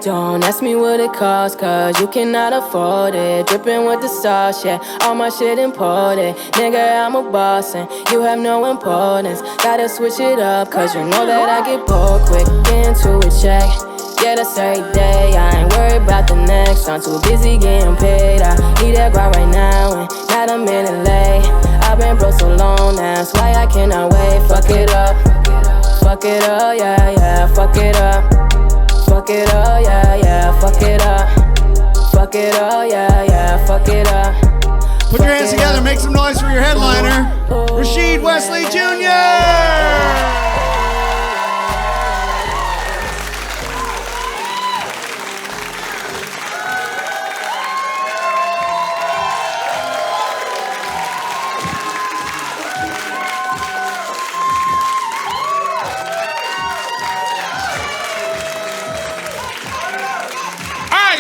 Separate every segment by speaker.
Speaker 1: Don't ask me what it costs, cause you cannot afford it. Dripping with the sauce, yeah, all my shit imported. Nigga, I'm a boss and you have no importance. Gotta switch it up, cause you know that I get bored quick. Get into a check, yeah, that's every day. I ain't worried about the next, I'm too busy getting paid. I need that grind right now and not a minute late. I've been broke so long, that's why I cannot wait. Fuck it up, yeah, yeah, fuck it up. Fuck it up, yeah, yeah, fuck it up. Fuck it up, yeah, yeah, fuck it up.
Speaker 2: Put your hands together, make some noise for your headliner, Rashid Wesley Jr.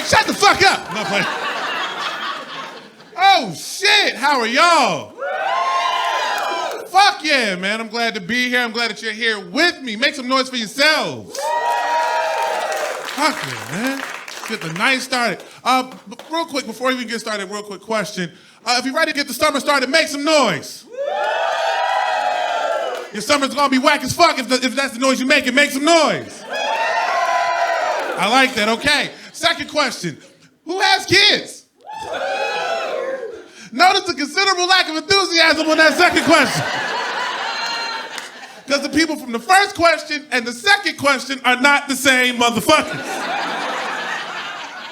Speaker 3: Shut the fuck up! No, play. Oh shit! How are y'all? Fuck yeah, man! I'm glad to be here. I'm glad that you're here with me. Make some noise for yourselves. Fuck yeah, man! Let's get the night started. Real quick before we even get started, real quick question: if you're ready to get the summer started, make some noise. Your summer's gonna be whack as fuck if that's the noise you're making. Make some noise. I like that. Okay. Second question, who has kids? Notice a considerable lack of enthusiasm on that second question. Because the people from the first question and the second question are not the same motherfuckers.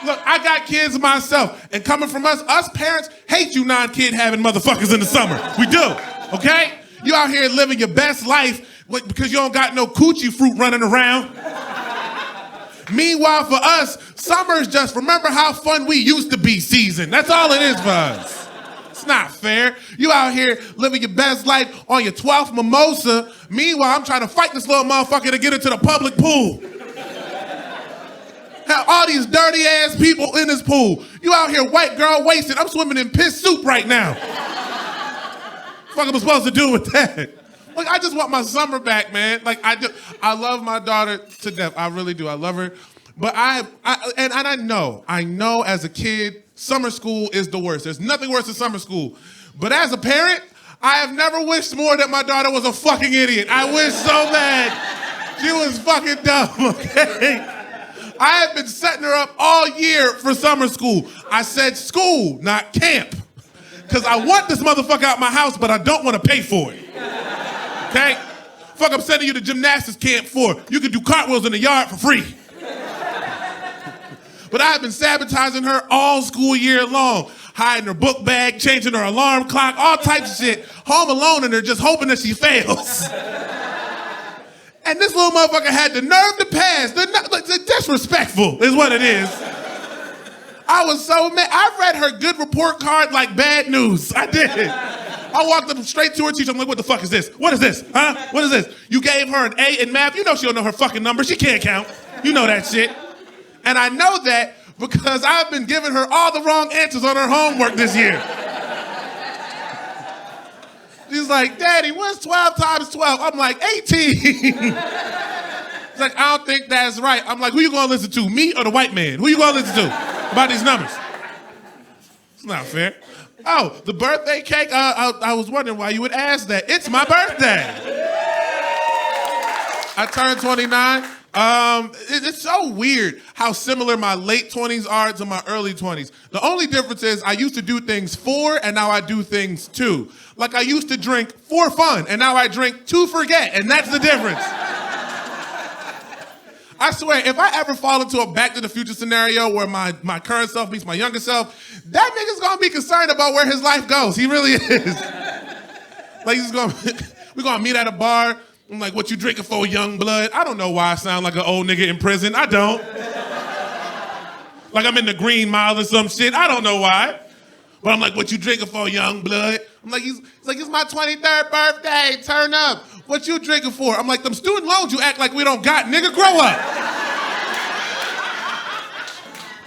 Speaker 3: Look, I got kids myself, and coming from us parents hate you non-kid having motherfuckers in the summer. We do, okay? You out here living your best life because you don't got no coochie fruit running around. Meanwhile, for us, summer is just remember how fun we used to be season. That's all it is for us. It's not fair. You out here living your best life on your 12th mimosa. Meanwhile, I'm trying to fight this little motherfucker to get into the public pool. Have all these dirty ass people in this pool. You out here white girl wasted. I'm swimming in piss soup right now. What am I supposed to do with that? Like, I just want my summer back, man. Like, I do. I love my daughter to death. I really do. I love her. But I know as a kid, summer school is the worst. There's nothing worse than summer school. But as a parent, I have never wished more that my daughter was a fucking idiot. I wish so bad she was fucking dumb, okay? I have been setting her up all year for summer school. I said school, not camp. Because I want this motherfucker out my house, but I don't want to pay for it. Okay? Fuck, I'm sending you to gymnastics camp for. You can do cartwheels in the yard for free. But I've been sabotaging her all school year long. Hiding her book bag, changing her alarm clock, all types of shit. Home alone and her just hoping that she fails. And this little motherfucker had the nerve to pass. They're disrespectful is what it is. I was so mad. I read her good report card like bad news. I did. I walked up straight to her teacher. I'm like, what the fuck is this? What is this? Huh? What is this? You gave her an A in math? You know she don't know her fucking numbers. She can't count. You know that shit. And I know that because I've been giving her all the wrong answers on her homework this year. She's like, Daddy, what's 12 times 12? I'm like, 18. She's like, I don't think that's right. I'm like, who you gonna listen to, me or the white man? Who you gonna listen to about these numbers? It's not fair. Oh, the birthday cake? I was wondering why you would ask that. It's my birthday. I turned 29. It's so weird how similar my late 20s are to my early 20s. The only difference is I used to do things for and now I do things to. Like I used to drink for fun and now I drink to forget, and that's the difference. I swear, if I ever fall into a Back to the Future scenario where my current self meets my younger self, that nigga's gonna be concerned about where his life goes. He really is. Like we're gonna meet at a bar. I'm like, what you drinking for, young blood? I don't know why I sound like an old nigga in prison. I don't. Like I'm in the Green Mile or some shit. I don't know why. But I'm like, what you drinking for, young blood? I'm like, it's my 23rd birthday. Turn up. What you drinking for? I'm like, them student loans you act like we don't got, nigga, grow up.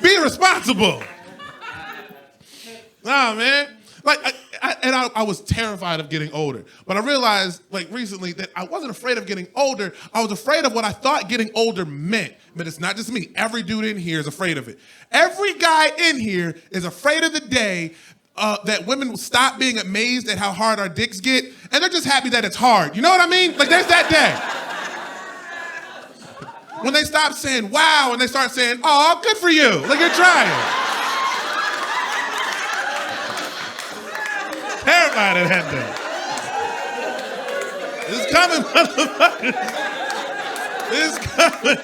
Speaker 3: Be responsible. Nah, man. Like, I was terrified of getting older. But I realized, like, recently that I wasn't afraid of getting older. I was afraid of what I thought getting older meant. But it's not just me. Every dude in here is afraid of it. Every guy in here is afraid of the day that women will stop being amazed at how hard our dicks get, and they're just happy that it's hard. You know what I mean? Like, there's that day. When they stop saying, wow, and they start saying, oh, good for you. Like, you're trying. Terrified of that day. It's coming, motherfuckers. It's coming.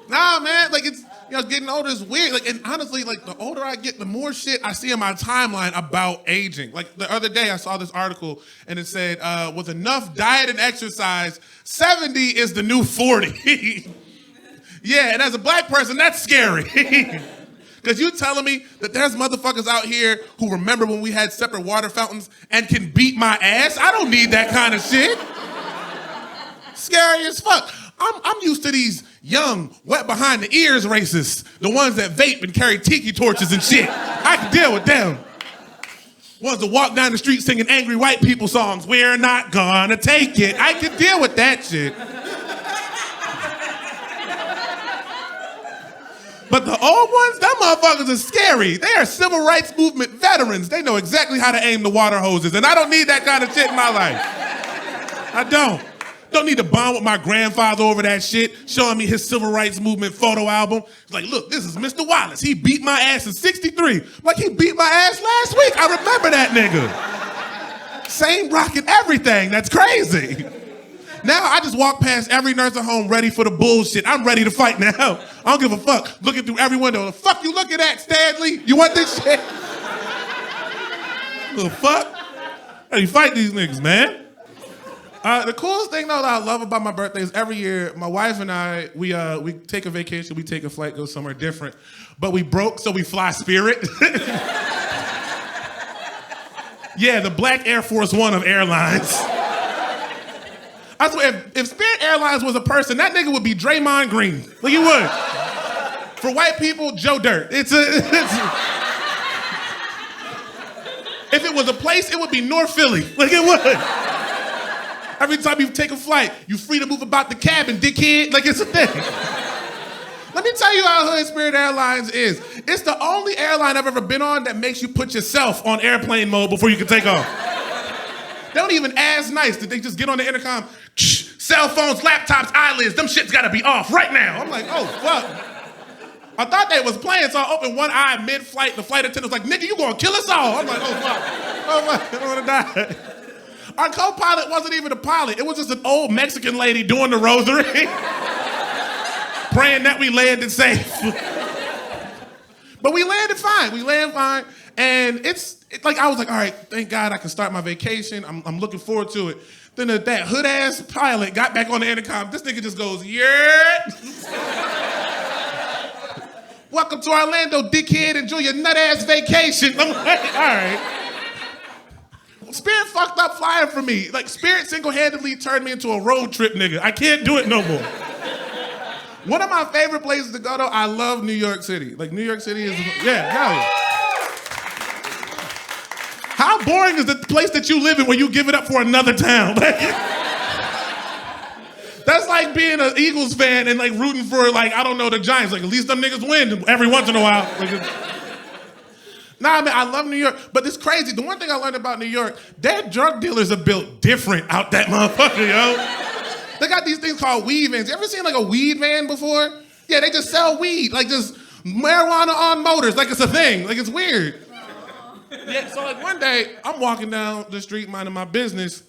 Speaker 3: Nah, man, like it's, getting older is weird. Like, and honestly, like the older I get, the more shit I see in my timeline about aging. Like the other day I saw this article and it said, with enough diet and exercise, 70 is the new 40. Yeah, and as a black person, that's scary. Because you telling me that there's motherfuckers out here who remember when we had separate water fountains and can beat my ass? I don't need that kind of shit. Scary as fuck. I'm used to these young, wet behind the ears racists, the ones that vape and carry tiki torches and shit. I can deal with them. Ones that walk down the street singing angry white people songs. We're not gonna take it. I can deal with that shit. But the old ones, them motherfuckers are scary. They are civil rights movement veterans. They know exactly how to aim the water hoses, and I don't need that kind of shit in my life. I don't. Don't need to bond with my grandfather over that shit, showing me his civil rights movement photo album. It's like, look, this is Mr. Wallace. He beat my ass in 63. Like he beat my ass last week. I remember that nigga. Same rocking everything. That's crazy. Now I just walk past every nursing home ready for the bullshit. I'm ready to fight now. I don't give a fuck. Looking through every window. The fuck you looking at, Stanley? You want this shit? The fuck? How you fight these niggas, man? The coolest thing though that I love about my birthday is every year, my wife and I, we take a vacation, we take a flight, go somewhere different. But we broke, so we fly Spirit. Yeah, the Black Air Force One of airlines. I swear, if Spirit Airlines was a person, that nigga would be Draymond Green. Like he would. For white people, Joe Dirt. If it was a place, it would be North Philly. Like it would. Every time you take a flight, you free to move about the cabin, dickhead. Like it's a thing. Let me tell you how hood Spirit Airlines is. It's the only airline I've ever been on that makes you put yourself on airplane mode before you can take off. They don't even ask nice. Did they just get on the intercom? Cell phones, laptops, eyelids, them shit's gotta be off right now. I'm like, oh, fuck. I thought they was playing, so I opened one eye mid-flight. The flight attendant was like, nigga, you gonna kill us all. I'm like, oh, fuck. Oh, fuck, I don't wanna die. Our co-pilot wasn't even a pilot. It was just an old Mexican lady doing the rosary. Praying that we landed safe. But we landed fine. And it's like, I was like, all right, thank God I can start my vacation. I'm looking forward to it. Then that hood-ass pilot got back on the intercom. This nigga just goes, yeah. Welcome to Orlando, dickhead. Enjoy your nut-ass vacation. I'm like, all right. Spirit fucked up flying for me. Like, Spirit single-handedly turned me into a road trip nigga. I can't do it no more. One of my favorite places to go, though, I love New York City. Like, New York City is, yeah, hell yeah. How boring is the place that you live in when you give it up for another town? That's like being an Eagles fan and like rooting for like, I don't know, the Giants. Like at least them niggas win every once in a while. Nah, man, I love New York, but it's crazy. The one thing I learned about New York, their drug dealers are built different out that motherfucker, yo. They got these things called weed vans. You ever seen like a weed van before? Yeah, they just sell weed, like just marijuana on motors, like it's a thing. Like it's weird. Yeah, so like one day, I'm walking down the street minding my business,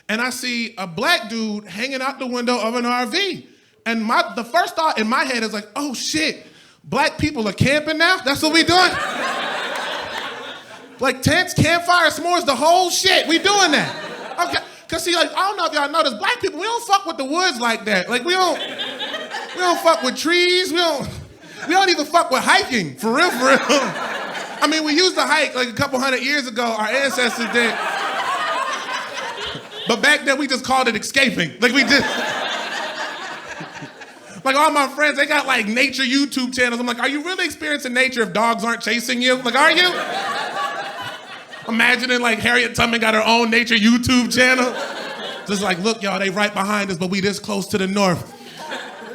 Speaker 3: and I see a black dude hanging out the window of an RV. And the first thought in my head is like, oh shit, black people are camping now? That's what we doing? Like tents, campfire, s'mores, the whole shit, we doing that. Okay, cause see, like, I don't know if y'all notice, black people, we don't fuck with the woods like that. Like we don't fuck with trees, we don't even fuck with hiking, for real. I mean, we used to hike like a couple hundred years ago, our ancestors did. But back then we just called it escaping. Like we just Like all my friends, they got like nature YouTube channels. I'm like, are you really experiencing nature if dogs aren't chasing you? Like, are you? Imagining like Harriet Tubman got her own nature YouTube channel. Just like, look, y'all, they right behind us, but we this close to the north.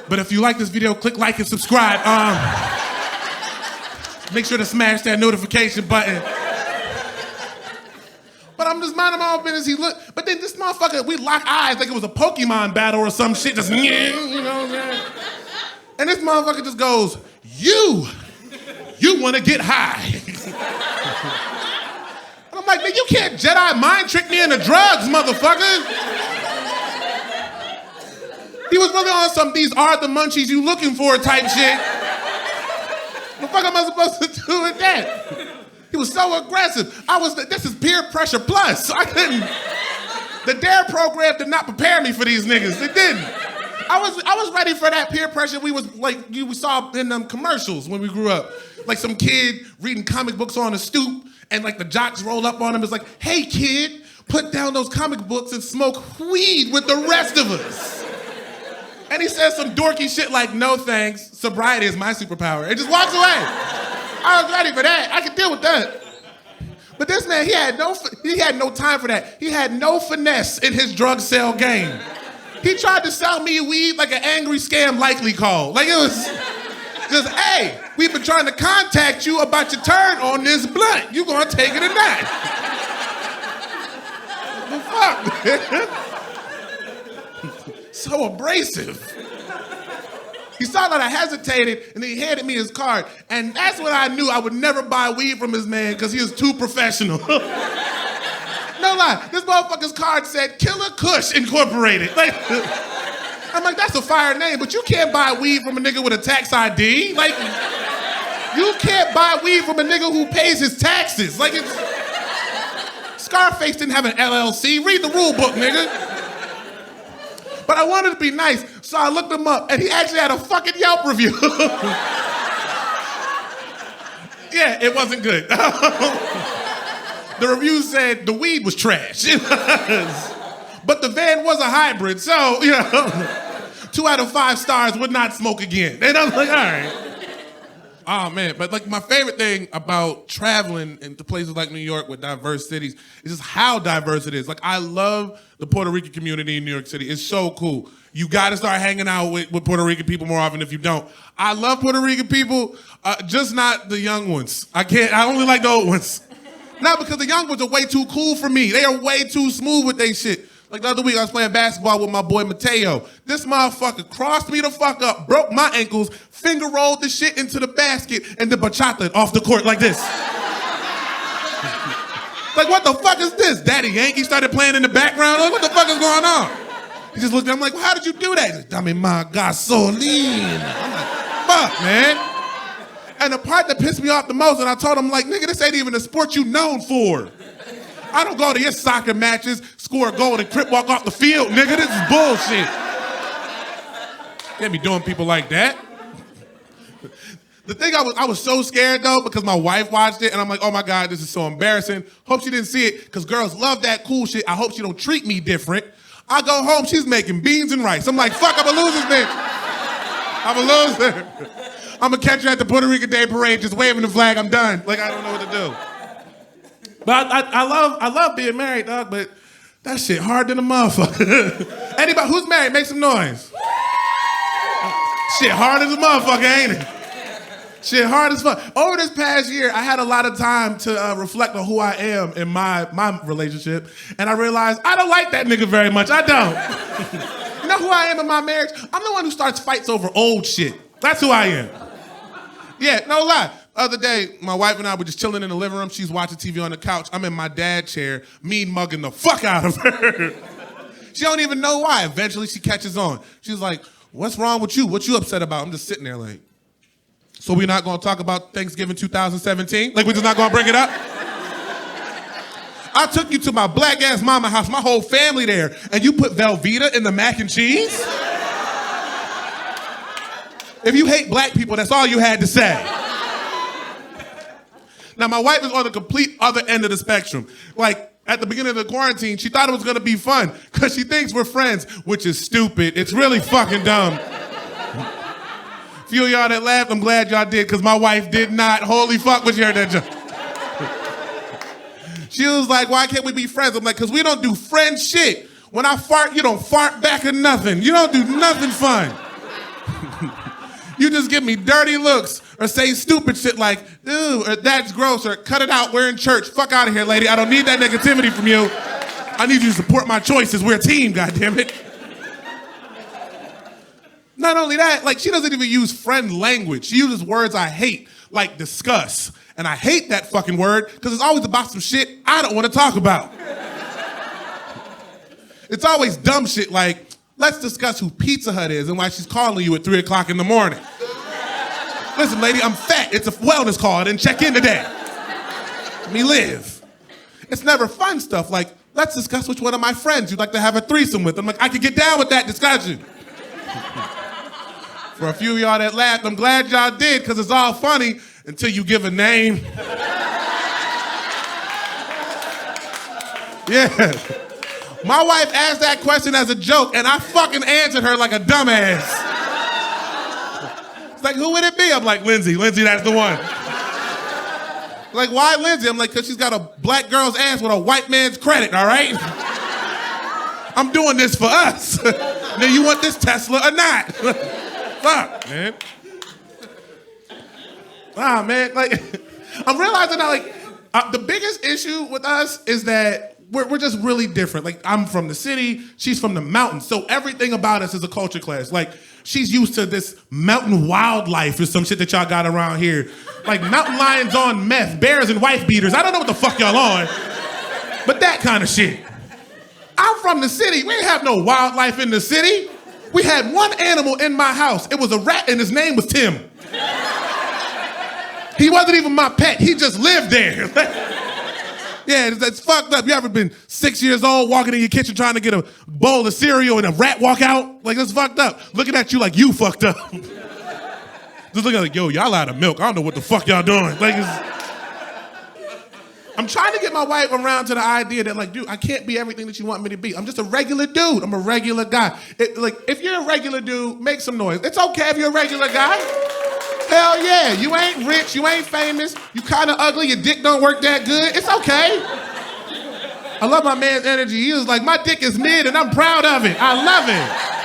Speaker 3: But if you like this video, click like and subscribe. Make sure to smash that notification button. But I'm just minding my own business. He looked, but then this motherfucker, we lock eyes like it was a Pokemon battle or some shit. Just, you know what I'm saying? And this motherfucker just goes, you want to get high. And I'm like, man, you can't Jedi mind trick me into drugs, motherfucker. He was really on some these are the munchies you looking for type shit. What the fuck am I supposed to do with that? He was so aggressive. This is peer pressure plus. I couldn't. The DARE program did not prepare me for these niggas. It didn't. I was ready for that peer pressure we saw in them commercials when we grew up. Like some kid reading comic books on a stoop and like the jocks roll up on him. It's like, hey kid, put down those comic books and smoke weed with the rest of us. And he says some dorky shit like, no thanks, sobriety is my superpower. And just walks away. I was ready for that. I could deal with that. But this man, he had no time for that. He had no finesse in his drug sale game. He tried to sell me weed like an angry scam likely call. Like it was just, hey, we've been trying to contact you about your turn on this blunt. You gonna take it or not? What the fuck? So abrasive. He saw that I hesitated, and he handed me his card, and that's when I knew I would never buy weed from this man because he was too professional. No lie, this motherfucker's card said Killer Kush Incorporated. Like, I'm like, that's a fire name, but you can't buy weed from a nigga with a tax ID. Like, you can't buy weed from a nigga who pays his taxes. Like, Scarface didn't have an LLC. Read the rule book, nigga. But I wanted to be nice, so I looked him up, and he actually had a fucking Yelp review. Yeah, it wasn't good. The review said the weed was trash. It was. But the van was a hybrid, so, you know, 2 out of 5 stars would not smoke again. And I was like, all right. Oh, man, but like my favorite thing about traveling into places like New York with diverse cities is just how diverse it is. Like, I love the Puerto Rican community in New York City. It's so cool. You gotta start hanging out with Puerto Rican people more often if you don't. I love Puerto Rican people, just not the young ones. I only like the old ones. Not because the young ones are way too cool for me. They are way too smooth with their shit. Like the other week, I was playing basketball with my boy Mateo. This motherfucker crossed me the fuck up, broke my ankles, finger rolled the shit into the basket, and then bachata off the court like this. Like, what the fuck is this? Daddy Yankee started playing in the background. Like, what the fuck is going on? He just looked at me, I'm like, well, how did you do that? He's like, dame ma gasolina. I'm like, fuck, man. And the part that pissed me off the most, and I told him, like, nigga, this ain't even a sport you known for. I don't go to your soccer matches, score a goal, and crip walk off the field, nigga. This is bullshit. Can't be doing people like that. The thing I was so scared though because my wife watched it and I'm like, oh my God, this is so embarrassing. Hope she didn't see it because girls love that cool shit. I hope she don't treat me different. I go home, she's making beans and rice. I'm like, fuck, I'm a loser, bitch. I'm a loser. I'm gonna catch her at the Puerto Rican Day Parade just waving the flag, I'm done. Like, I don't know what to do. But I love being married, dog, but that shit hard than a motherfucker. Anybody who's married, make some noise. Shit hard as a motherfucker, ain't it? Shit hard as fuck. Over this past year, I had a lot of time to reflect on who I am in my relationship, and I realized I don't like that nigga very much. I don't. You know who I am in my marriage? I'm the one who starts fights over old shit. That's who I am. Yeah, no lie. Other day, my wife and I were just chilling in the living room. She's watching TV on the couch. I'm in my dad chair, mean mugging the fuck out of her. She don't even know why. Eventually, she catches on. She's like, what's wrong with you? What you upset about? I'm just sitting there like, so we're not gonna talk about Thanksgiving 2017? Like, we're just not gonna bring it up? I took you to my black ass mama house, my whole family there, and you put Velveeta in the mac and cheese? If you hate black people, that's all you had to say. Now, my wife is on the complete other end of the spectrum. Like, at the beginning of the quarantine, she thought it was gonna be fun, because she thinks we're friends, which is stupid. It's really fucking dumb. Few of y'all that laughed, I'm glad y'all did, because my wife did not. Holy fuck, when she heard that joke. She was like, why can't we be friends? I'm like, because we don't do friend shit. When I fart, you don't fart back or nothing. You don't do nothing fun. You just give me dirty looks or say stupid shit like, ew, or that's gross, or cut it out, we're in church. Fuck out of here, lady. I don't need that negativity from you. I need you to support my choices. We're a team, goddammit. Not only that, like, she doesn't even use friend language. She uses words I hate, like discuss. And I hate that fucking word because it's always about some shit I don't want to talk about. It's always dumb shit like, let's discuss who Pizza Hut is and why she's calling you at 3 o'clock in the morning. Listen, lady, I'm fat. It's a wellness call. I didn't check in today. Let me live. It's never fun stuff like, let's discuss which one of my friends you'd like to have a threesome with. I'm like, I could get down with that discussion. For a few of y'all that laughed, I'm glad y'all did, because it's all funny until you give a name. Yeah. My wife asked that question as a joke, and I fucking answered her like a dumbass. It's like, who would it be? I'm like, Lindsay. Lindsay, that's the one. Like, why Lindsay? I'm like, because she's got a black girl's ass with a white man's credit, all right? I'm doing this for us. Now, you want this Tesla or not? Fuck, man. Ah, man, like, I'm realizing now, like, the biggest issue with us is that we're just really different. Like, I'm from the city, she's from the mountains, so everything about us is a culture clash. Like, she's used to this mountain wildlife or some shit that y'all got around here. Like, mountain lions on meth, bears and wife beaters. I don't know what the fuck y'all on, but that kind of shit. I'm from the city. We ain't have no wildlife in the city. We had one animal in my house. It was a rat, and his name was Tim. He wasn't even my pet. He just lived there. Yeah, that's fucked up. You ever been 6 years old, walking in your kitchen trying to get a bowl of cereal and a rat walk out? Like, that's fucked up. Looking at you like you fucked up. Just looking like, yo, y'all out of milk. I don't know what the fuck y'all doing. Like, I'm trying to get my wife around to the idea that, like, dude, I can't be everything that you want me to be. I'm just a regular dude. I'm a regular guy. Like, if you're a regular dude, make some noise. It's okay if you're a regular guy. Hell yeah. You ain't rich. You ain't famous. You kind of ugly. Your dick don't work that good. It's okay. I love my man's energy. He was like, my dick is mid and I'm proud of it. I love it.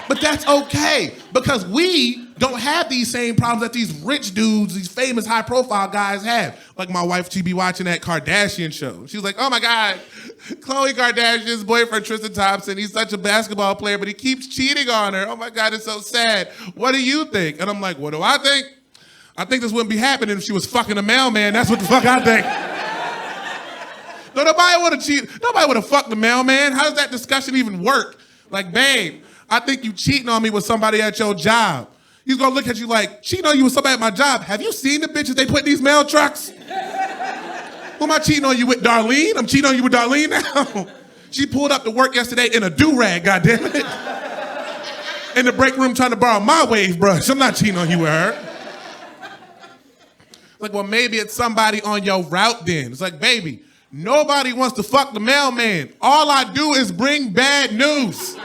Speaker 3: But that's okay, because we don't have these same problems that these rich dudes, these famous high-profile guys have. Like my wife, she be watching that Kardashian show. She's like, oh my God, Khloe Kardashian's boyfriend, Tristan Thompson, he's such a basketball player, but he keeps cheating on her. Oh my God, it's so sad. What do you think? And I'm like, what do I think? I think this wouldn't be happening if she was fucking a mailman. That's what the fuck I think. No, nobody would have cheated. Nobody would have fucked the mailman. How does that discussion even work? Like, babe, I think you cheating on me with somebody at your job. He's gonna look at you like, cheating on you with somebody at my job. Have you seen the bitches they put in these mail trucks? Who am I cheating on you with, Darlene? I'm cheating on you with Darlene now. She pulled up to work yesterday in a do-rag, goddammit. In the break room trying to borrow my wave brush. I'm not cheating on you with her. Like, well, maybe it's somebody on your route then. It's like, baby, nobody wants to fuck the mailman. All I do is bring bad news.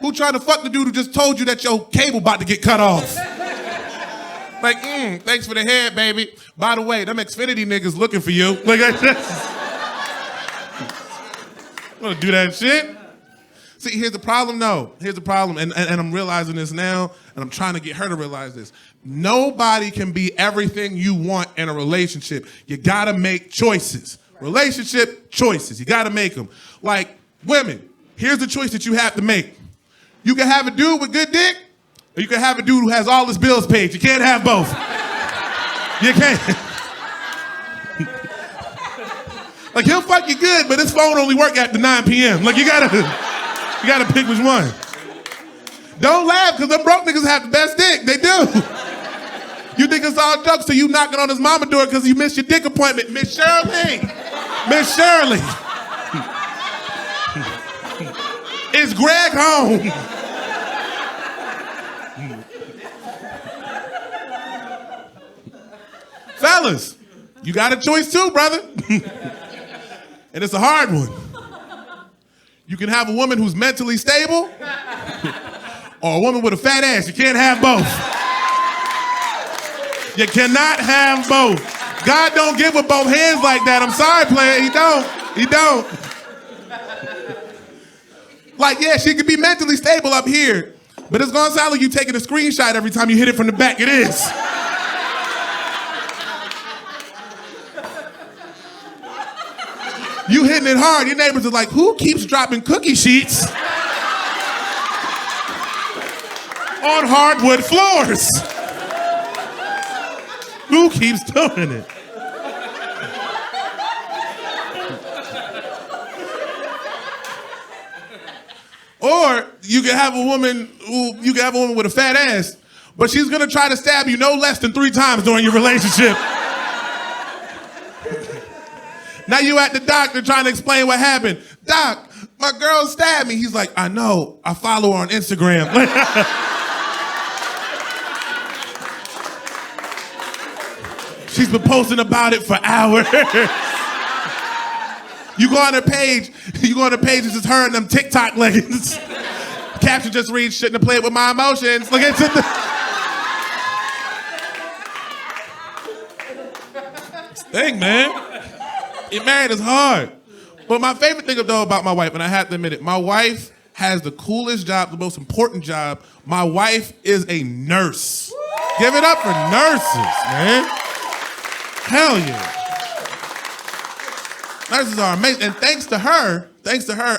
Speaker 3: Who tried to fuck the dude who just told you that your cable about to get cut off? Like, thanks for the head, baby. By the way, them Xfinity niggas looking for you. Like, I just... I'm gonna do that shit. See, here's the problem, though. Here's the problem, and I'm realizing this now, and I'm trying to get her to realize this. Nobody can be everything you want in a relationship. You gotta make choices. Relationship choices, you gotta make them. Like, women, here's the choice that you have to make. You can have a dude with good dick, or you can have a dude who has all his bills paid. You can't have both. You can't. Like, he'll fuck you good, but his phone only work after 9 p.m. Like, you gotta pick which one. Don't laugh, because them broke niggas have the best dick. They do. You think it's all jokes, so you knocking on his mama door because you missed your dick appointment. Miss Shirley. Miss Shirley. Is Greg home? Fellas, you got a choice too, brother. And it's a hard one. You can have a woman who's mentally stable or a woman with a fat ass. You can't have both. You cannot have both. God don't give with both hands like that. I'm sorry, player. He don't. He don't. Like, yeah, she could be mentally stable up here, but it's gonna sound like you taking a screenshot every time you hit it from the back. It is. You hitting it hard. Your neighbors are like, who keeps dropping cookie sheets on hardwood floors? Who keeps doing it? Or you can have a woman with a fat ass, but she's gonna try to stab you no less than 3 times during your relationship. Now you at the doctor trying to explain what happened. Doc, my girl stabbed me. He's like, I know. I follow her on Instagram. She's been posting about it for hours. You go on her page, it's just her in them TikTok leggings. Caption just reads, shouldn't have played with my emotions. Look at this thing, man. Getting married is hard. But my favorite thing though about my wife, and I have to admit it, my wife has the coolest job, the most important job. My wife is a nurse. Give it up for nurses, man. Hell yeah. Nurses are amazing. And thanks to her,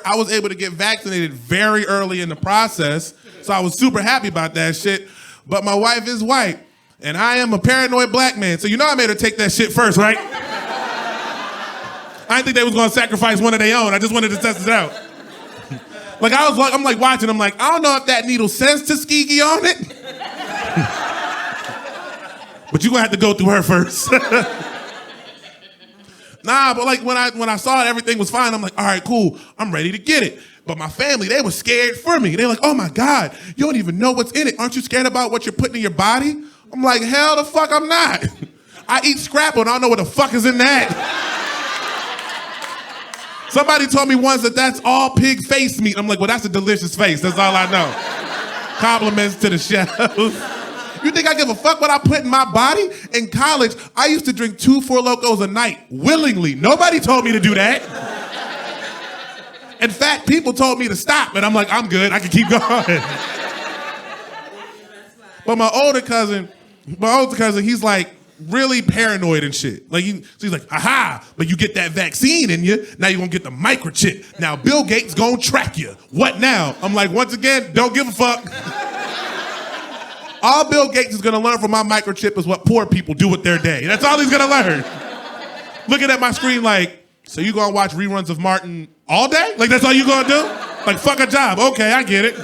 Speaker 3: I was able to get vaccinated very early in the process. So I was super happy about that shit. But my wife is white, and I am a paranoid black man. So you know I made her take that shit first, right? I didn't think they was gonna sacrifice one of their own. I just wanted to test it out. I'm watching, I don't know if that needle says Tuskegee on it. But you're gonna have to go through her first. Nah, but like when I saw it, everything was fine. I'm like, all right, cool. I'm ready to get it. But my family, they were scared for me. They're like, oh my God, you don't even know what's in it. Aren't you scared about what you're putting in your body? I'm like, hell the fuck I'm not. I eat scrapple and I don't know what the fuck is in that. Somebody told me once that that's all pig face meat. I'm like, well, that's a delicious face. That's all I know. Compliments to the chef. You think I give a fuck what I put in my body? In college, I used to drink 2 Four Locos a night, willingly. Nobody told me to do that. In fact, people told me to stop, and I'm like, I'm good, I can keep going. But my older cousin, he's like really paranoid and shit. Like so he's like, aha, but you get that vaccine in you, now you're gonna get the microchip. Now Bill Gates gonna track you. What now? I'm like, once again, don't give a fuck. All Bill Gates is gonna learn from my microchip is what poor people do with their day. That's all he's gonna learn. Looking at my screen like, so you gonna watch reruns of Martin all day? Like that's all you gonna do? Like fuck a job. Okay, I get it.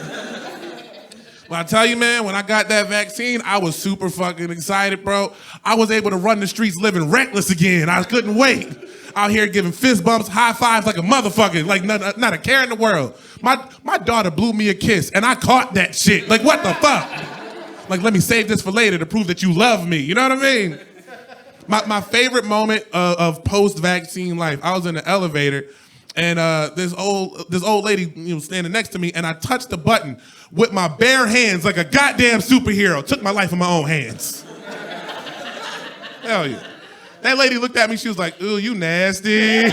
Speaker 3: Well, I tell you, man, when I got that vaccine, I was super fucking excited, bro. I was able to run the streets living reckless again. I couldn't wait. Out here giving fist bumps, high fives like a motherfucker, like not a care in the world. My daughter blew me a kiss, and I caught that shit. Like, what the fuck? Like, let me save this for later to prove that you love me. You know what I mean? My favorite moment of post-vaccine life, I was in the elevator, and this old lady standing next to me, and I touched the button with my bare hands like a goddamn superhero. Took my life in my own hands. Hell yeah. That lady looked at me, she was like, ooh, you nasty.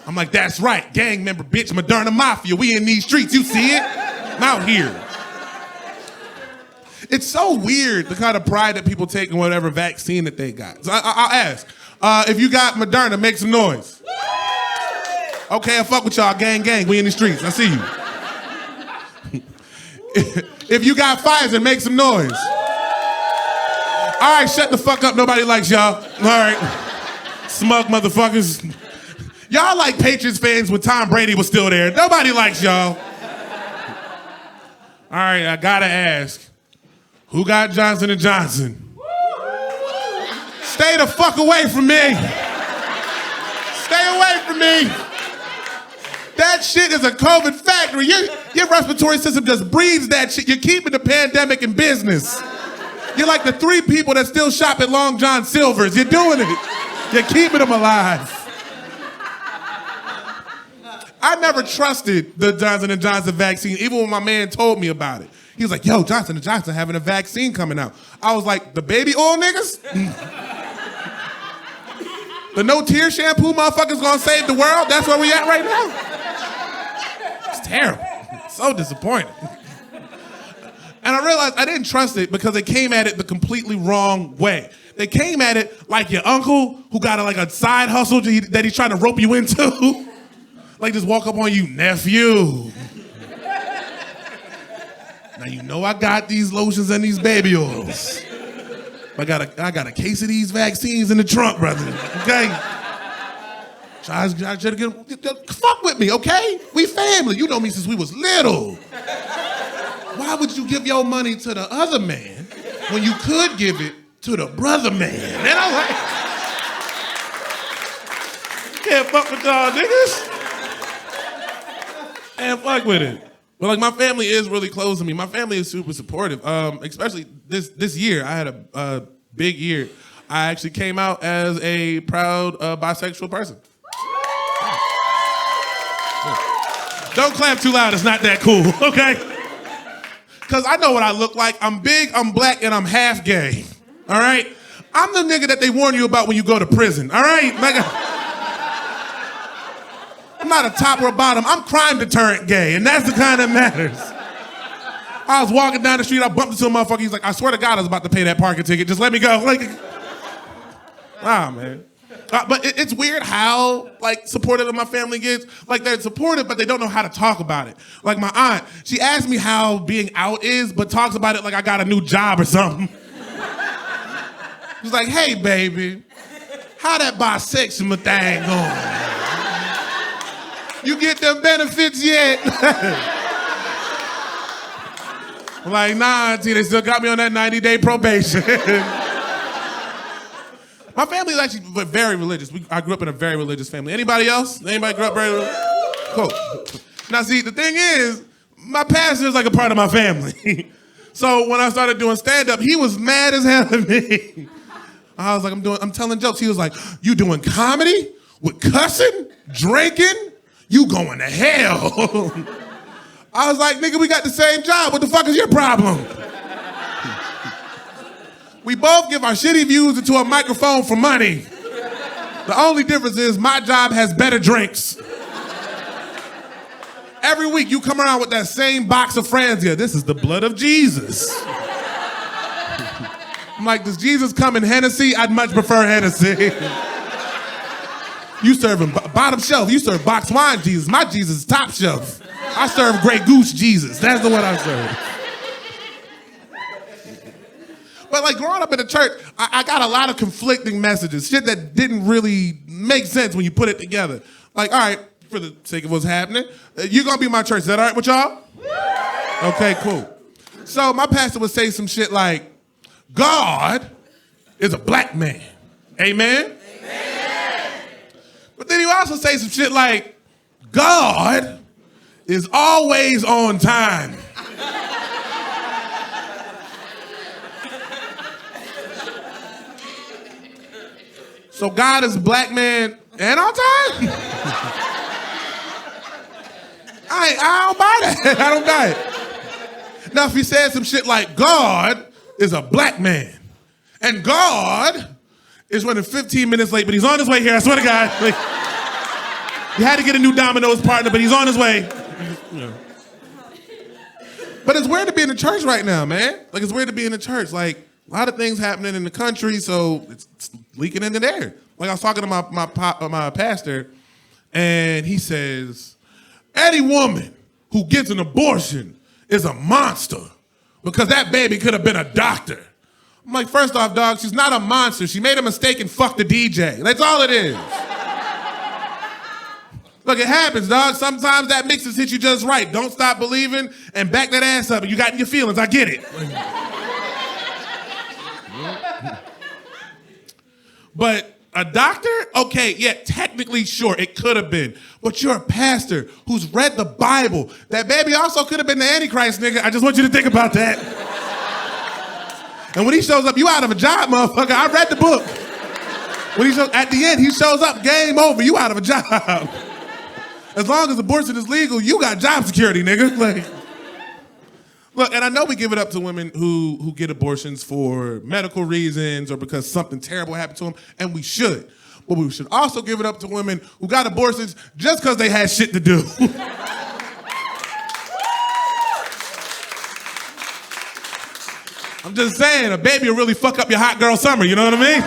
Speaker 3: I'm like, that's right, gang member, bitch, Moderna Mafia. We in these streets, you see it? I'm out here. It's so weird, the kind of pride that people take in whatever vaccine that they got. So I'll ask, if you got Moderna, make some noise. Okay, I fuck with y'all, gang, we in the streets, I see you. If you got Pfizer, make some noise. All right, shut the fuck up, nobody likes y'all. All right, smug motherfuckers. Y'all like Patriots fans when Tom Brady was still there. Nobody likes y'all. All right, I gotta ask. Who got Johnson & Johnson? Stay the fuck away from me. Stay away from me. That shit is a COVID factory. Your respiratory system just breathes that shit. You're keeping the pandemic in business. You're like the 3 people that still shop at Long John Silver's. You're doing it. You're keeping them alive. I never trusted the Johnson & Johnson vaccine, even when my man told me about it. He was like, yo, Johnson & Johnson having a vaccine coming out. I was like, the baby oil niggas? The no-tear shampoo motherfuckers gonna save the world? That's where we at right now? It's terrible. It's so disappointing. And I realized I didn't trust it because they came at it the completely wrong way. They came at it like your uncle who got a side hustle that he's trying to rope you into. Like just walk up on you, nephew. Now you know I got these lotions and these baby oils. I got a case of these vaccines in the trunk, brother. Okay? Try to get fuck with me, okay? We family. You know me since we was little. Why would you give your money to the other man when you could give it to the brother man? And I'm like, can't fuck with y'all niggas. Can't fuck with it. But like my family is really close to me. My family is super supportive. Especially this year, I had a big year. I actually came out as a proud bisexual person. Don't clap too loud, it's not that cool, okay? Because I know what I look like. I'm big, I'm black, and I'm half gay, all right? I'm the nigga that they warn you about when you go to prison, all right? I'm not a top or a bottom, I'm crime deterrent gay, and that's the kind that matters. I was walking down the street, I bumped into a motherfucker, he's like, I swear to God I was about to pay that parking ticket, just let me go. Like, man. But it's weird how supportive my family gets. Like they're supportive, but they don't know how to talk about it. Like my aunt, she asked me how being out is, but talks about it like I got a new job or something. She's like, hey baby, how that bisexual thing going? You get them benefits yet? I'm like, nah, auntie, they still got me on that 90-day probation. My family is actually very religious. I grew up in a very religious family. Anybody else? Anybody grew up very religious? Cool. Now see, the thing is, my pastor is like a part of my family. So when I started doing stand-up, he was mad as hell at me. I was like, I'm telling jokes. He was like, you doing comedy with cussing, drinking? You going to hell. I was like, nigga, we got the same job. What the fuck is your problem? We both give our shitty views into a microphone for money. The only difference is my job has better drinks. Every week you come around with that same box of Franzia. This is the blood of Jesus. I'm like, does Jesus come in Hennessy? I'd much prefer Hennessy. You serving bottom shelf. You serve box wine Jesus. My Jesus is top shelf. I serve Grey Goose Jesus. That's the one I serve. But growing up in the church, I got a lot of conflicting messages, shit that didn't really make sense when you put it together. All right, for the sake of what's happening, you're gonna be my church. Is that all right with y'all? Okay, cool. So my pastor would say some shit like, God is a black man. Amen? Amen. But then he would also say some shit like, God is always on time. So God is a black man and on time? I don't buy that. I don't buy it. Now, if he said some shit like, God is a black man, and God is running 15 minutes late, but he's on his way here, I swear to God. He had to get a new Domino's partner, but he's on his way. But it's weird to be in the church right now, man. It's weird to be in the church. A lot of things happening in the country, so it's leaking into there. I was talking to my pastor, and he says, any woman who gets an abortion is a monster because that baby could have been a doctor. I'm like, first off, dog, she's not a monster. She made a mistake and fucked the DJ. That's all it is. Look, it happens, dog. Sometimes that mixes hit you just right. Don't stop believing and back that ass up. You got in your feelings. I get it. But a doctor? Okay, yeah, technically, sure, it could have been. But you're a pastor who's read the Bible. That baby also could have been the Antichrist, nigga. I just want you to think about that. And when he shows up, you out of a job, motherfucker. I read the book. When he shows, at the end, he shows up, game over, you out of a job. As long as abortion is legal, you got job security, nigga. Look, and I know we give it up to women who get abortions for medical reasons or because something terrible happened to them, and we should. But we should also give it up to women who got abortions just because they had shit to do. I'm just saying, a baby will really fuck up your hot girl summer, you know what I mean?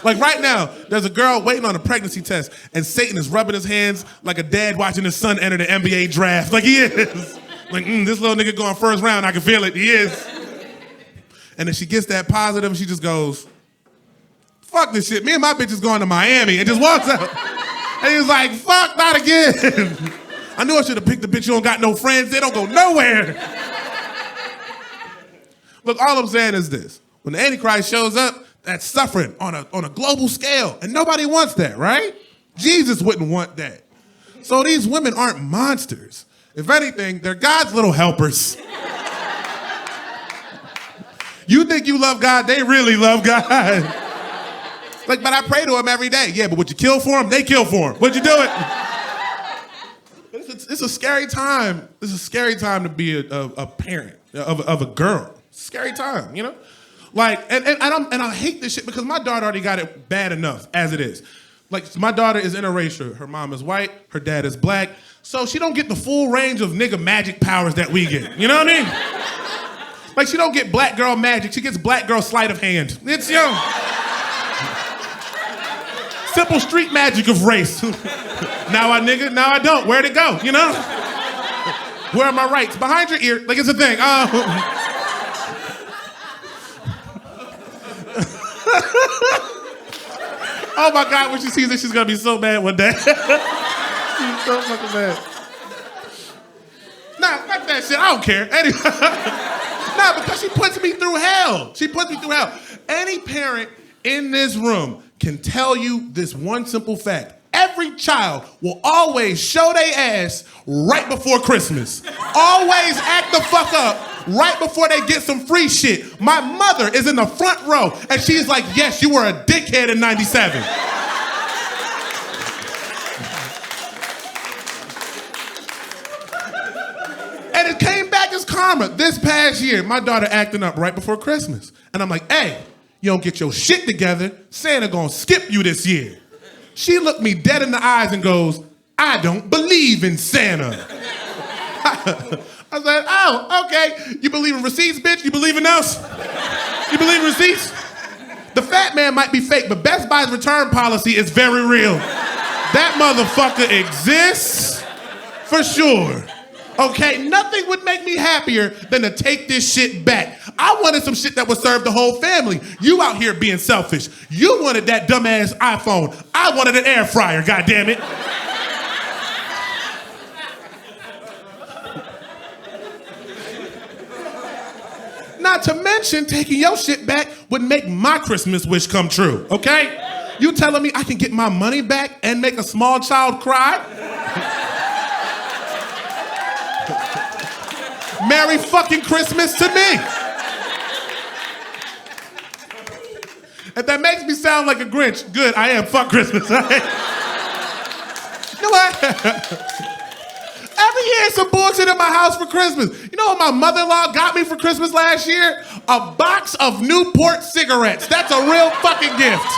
Speaker 3: Like right now, there's a girl waiting on a pregnancy test, and Satan is rubbing his hands like a dad watching his son enter the NBA draft. Like he is. Like, this little nigga going first round, I can feel it, he is. And then she gets that positive, and she just goes, fuck this shit, me and my bitch is going to Miami, and just walks out. And he's like, fuck, not again. I knew I should have picked the bitch who don't got no friends, they don't go nowhere. Look, all I'm saying is this. When the Antichrist shows up, that's suffering on a global scale. And nobody wants that, right? Jesus wouldn't want that. So these women aren't monsters. If anything, they're God's little helpers. You think you love God, they really love God. Like, but I pray to him every day. Yeah, but would you kill for him? They kill for him. Would you do it? It's a scary time. It's a scary time to be a parent of a girl. Scary time, you know? Like, and I hate this shit because my daughter already got it bad enough as it is. Like, my daughter is interracial. Her mom is white, her dad is black, so she don't get the full range of nigga magic powers that we get. You know what I mean? Like, she don't get black girl magic, she gets black girl sleight of hand. It's, you know, simple street magic of race. Now I nigga, now I don't. Where'd it go, you know? Where are my rights? Behind your ear, like it's a thing. Oh my God, when she sees it, she's gonna be so mad one day. She's so fucking mad. Nah, fuck that shit, I don't care. Anyway. Nah, because she puts me through hell. She puts me through hell. Any parent in this room can tell you this one simple fact. Every child will always show their ass right before Christmas. Always act the fuck up right before they get some free shit. My mother is in the front row, and she's like, yes, you were a dickhead in '97. And it came back as karma. This past year, my daughter acting up right before Christmas. And I'm like, hey, you don't get your shit together, Santa gonna skip you this year. She looked me dead in the eyes and goes, I don't believe in Santa. I said, oh, okay. You believe in receipts, bitch? You believe in those? You believe in receipts? The fat man might be fake, but Best Buy's return policy is very real. That motherfucker exists for sure. Okay, nothing would make me happier than to take this shit back. I wanted some shit that would serve the whole family. You out here being selfish. You wanted that dumbass iPhone. I wanted an air fryer, goddammit. Not to mention, taking your shit back would make my Christmas wish come true, okay? You telling me I can get my money back and make a small child cry? Merry fucking Christmas to me. If that makes me sound like a Grinch, good, I am. Fuck Christmas. You know what? Every year some bullshit in my house for Christmas. You know what my mother-in-law got me for Christmas last year? A box of Newport cigarettes. That's a real fucking gift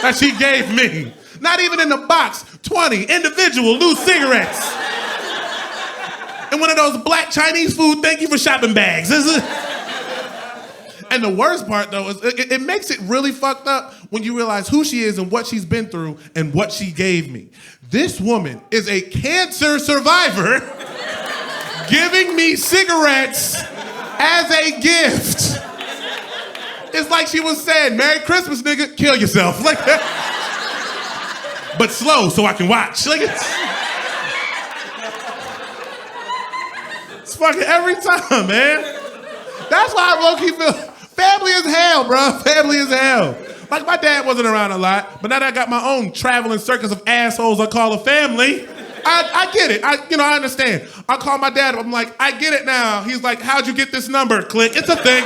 Speaker 3: that she gave me. Not even in the box, 20 individual loose cigarettes. And one of those black Chinese food, thank you for shopping bags. And the worst part, though, is it makes it really fucked up when you realize who she is and what she's been through and what she gave me. This woman is a cancer survivor giving me cigarettes as a gift. It's like she was saying, Merry Christmas, nigga, kill yourself. Like that. But slow so I can watch. Like it's fucking every time, man. That's why I low-key feel family is hell, bro. Family is hell. Like, my dad wasn't around a lot, but now that I got my own traveling circus of assholes I call a family, I get it. I understand. I call my dad, I'm like, I get it now. He's like, how'd you get this number? Click. It's a thing.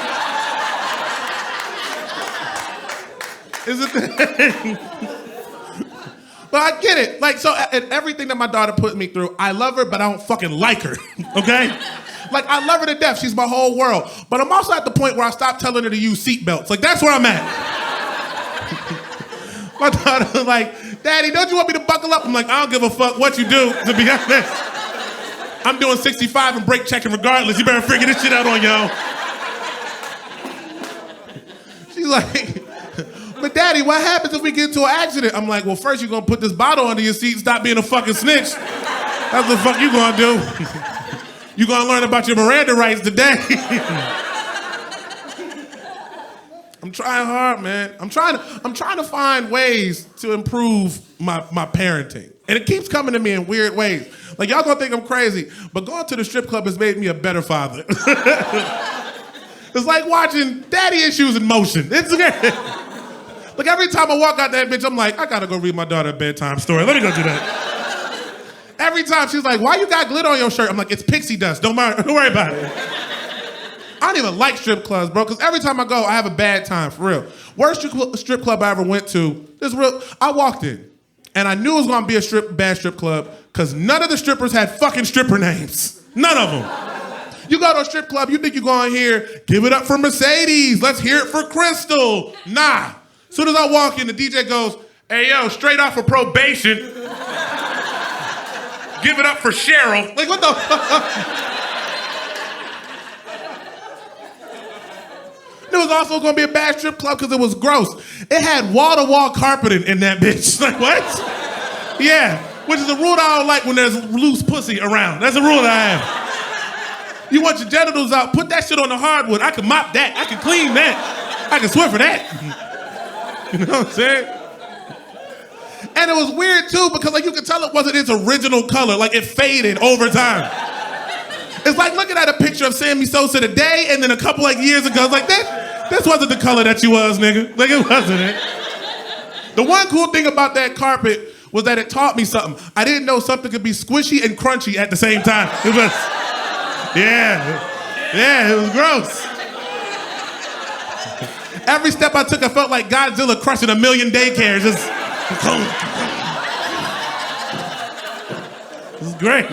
Speaker 3: It's a thing. But I get it. Like, so, and everything that my daughter put me through, I love her, but I don't fucking like her. okay? Like, I love her to death. She's my whole world. But I'm also at the point where I stopped telling her to use seatbelts. Like, that's where I'm at. My daughter was like, Daddy, don't you want me to buckle up? I'm like, I don't give a fuck what you do, to be honest. I'm doing 65 and brake checking regardless. You better figure this shit out on your own. She's like, but Daddy, what happens if we get into an accident? I'm like, well, first you're gonna put this bottle under your seat and stop being a fucking snitch. That's what the fuck you gonna do. You gonna learn about your Miranda rights today. I'm trying hard, man. I'm trying to find ways to improve my parenting. And it keeps coming to me in weird ways. Like, y'all gonna think I'm crazy, but going to the strip club has made me a better father. It's like watching daddy issues in motion. It's okay. Like, every time I walk out that bitch, I'm like, I gotta go read my daughter a bedtime story. Let me go do that. Every time she's like, why you got glitter on your shirt? I'm like, it's pixie dust. Don't worry about it. I don't even like strip clubs, bro, because every time I go, I have a bad time, for real. Worst strip club I ever went to, I walked in, and I knew it was gonna be a bad strip club, because none of the strippers had fucking stripper names. None of them. You go to a strip club, you think you're going here, give it up for Mercedes, let's hear it for Crystal. Nah. As soon as I walk in, the DJ goes, hey, yo, straight off of probation. Give it up for Cheryl. Like, what the fuck? It was also gonna be a bad strip club because it was gross. It had wall-to-wall carpeting in that bitch. Like, what? Yeah, which is a rule I don't like when there's loose pussy around. That's a rule that I have. You want your genitals out, put that shit on the hardwood. I can mop that, I can clean that. I can swear for that. You know what I'm saying? And it was weird too because like you could tell it wasn't its original color, like it faded over time. It's like looking at a picture of Sammy Sosa today and then a couple like years ago, it's like this wasn't the color that you was, nigga. Like it wasn't it. The one cool thing about that carpet was that it taught me something. I didn't know something could be squishy and crunchy at the same time. It was, yeah, it was gross. Every step I took, I felt like Godzilla crushing 1,000,000 daycares. Just, it was great.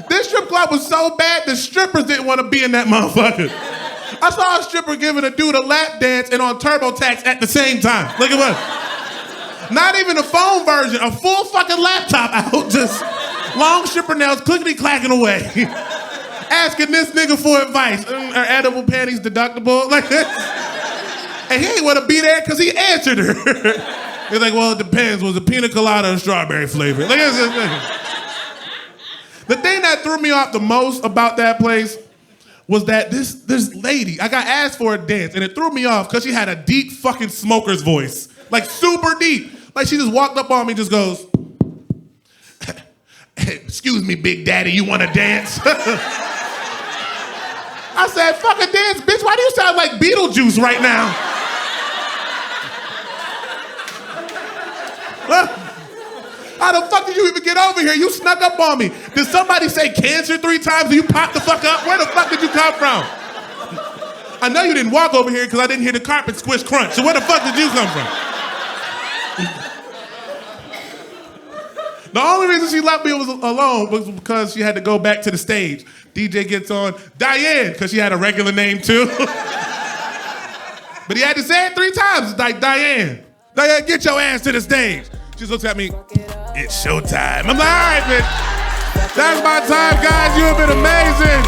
Speaker 3: This strip club was so bad, the strippers didn't want to be in that motherfucker. I saw a stripper giving a dude a lap dance and on TurboTax at the same time. Look at what. Not even a phone version, a full fucking laptop out, just long stripper nails clickety-clacking away. Asking this nigga for advice. Are edible panties deductible? Like this. And he ain't want to be there because he answered her. He's like, well, it depends. Was it pina colada or strawberry flavor? Like, the thing that threw me off the most about that place was that this lady, I got asked for a dance, and it threw me off because she had a deep fucking smoker's voice. Like, super deep. Like, she just walked up on me and just goes, excuse me, Big Daddy, you want to dance? I said, fucking dance, bitch. Why do you sound like Beetlejuice right now? How the fuck did you even get over here? You snuck up on me. Did somebody say cancer 3 times and you popped the fuck up? Where the fuck did you come from? I know you didn't walk over here because I didn't hear the carpet squish crunch. So where the fuck did you come from? The only reason she left me alone was because she had to go back to the stage. DJ gets on, Diane, because she had a regular name too. But he had to say it 3 times. It's like, Diane, get your ass to the stage. She looks at me, it's showtime. I'm like, all right, bitch. That's my time, guys. You have been amazing.